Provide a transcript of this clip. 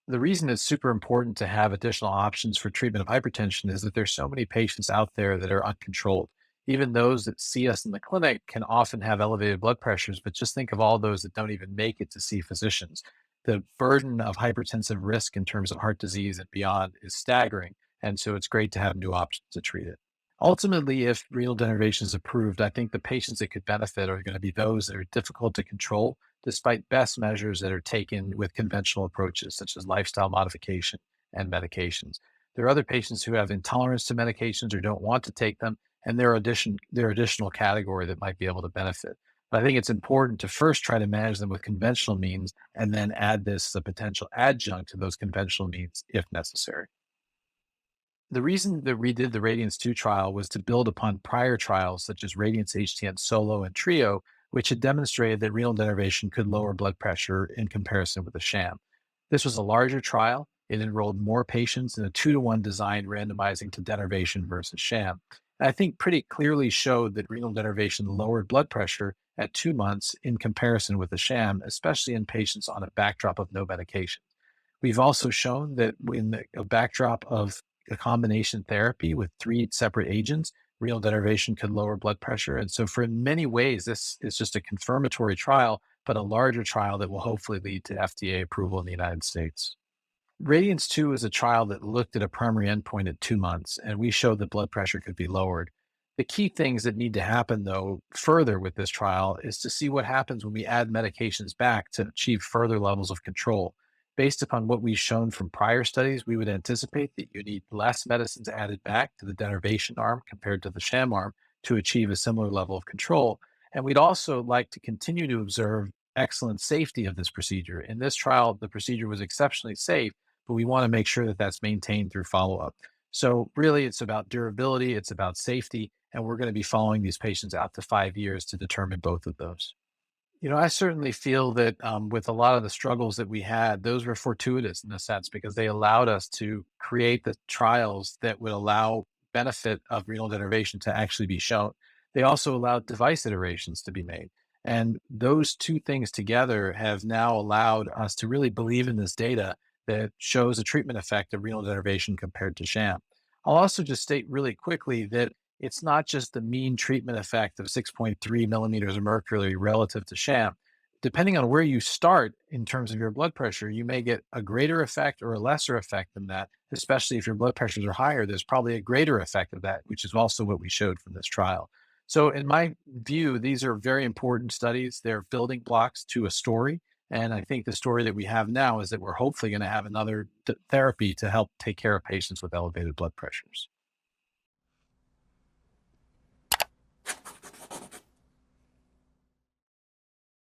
The reason it's super important to have additional options for treatment of hypertension is that there's so many patients out there that are uncontrolled. Even those that see us in the clinic can often have elevated blood pressures, but just think of all those that don't even make it to see physicians. The burden of hypertensive risk in terms of heart disease and beyond is staggering. And so it's great to have new options to treat it. Ultimately, if renal denervation is approved, I think the patients that could benefit are going to be those that are difficult to control, despite best measures that are taken with conventional approaches, such as lifestyle modification and medications. There are other patients who have intolerance to medications or don't want to take them, and there are additional category that might be able to benefit. But I think it's important to first try to manage them with conventional means and then add this as a potential adjunct to those conventional means if necessary. The reason that we did the RADIANCE II trial was to build upon prior trials such as RADIANCE HTN Solo and Trio, which had demonstrated that renal denervation could lower blood pressure in comparison with a sham. This was a larger trial. It enrolled more patients in a 2-to-1 design randomizing to denervation versus sham. And I think pretty clearly showed that renal denervation lowered blood pressure at 2 months in comparison with the sham, especially in patients on a backdrop of no medication. We've also shown that in a backdrop of a combination therapy with three separate agents, renal denervation could lower blood pressure. And so, for many ways, this is just a confirmatory trial, but a larger trial that will hopefully lead to FDA approval in the United States. Radiance 2 is a trial that looked at a primary endpoint at 2 months, and we showed that blood pressure could be lowered. The key things that need to happen, though, further with this trial is to see what happens when we add medications back to achieve further levels of control. Based upon what we've shown from prior studies, we would anticipate that you need less medicines added back to the denervation arm compared to the sham arm to achieve a similar level of control. And we'd also like to continue to observe excellent safety of this procedure. In this trial, the procedure was exceptionally safe, but we want to make sure that that's maintained through follow up. So, really, it's about durability, it's about safety, and we're going to be following these patients out to 5 years to determine both of those. I certainly feel that with a lot of the struggles that we had, those were fortuitous in a sense because they allowed us to create the trials that would allow benefit of renal denervation to actually be shown. They also allowed device iterations to be made. And those two things together have now allowed us to really believe in this data that shows a treatment effect of renal denervation compared to sham. I'll also just state really quickly that it's not just the mean treatment effect of 6.3 millimeters of mercury relative to sham. Depending on where you start in terms of your blood pressure, you may get a greater effect or a lesser effect than that, especially if your blood pressures are higher. There's probably a greater effect of that, which is also what we showed from this trial. So, in my view, these are very important studies. They're building blocks to a story. And I think the story that we have now is that we're hopefully going to have another therapy to help take care of patients with elevated blood pressures.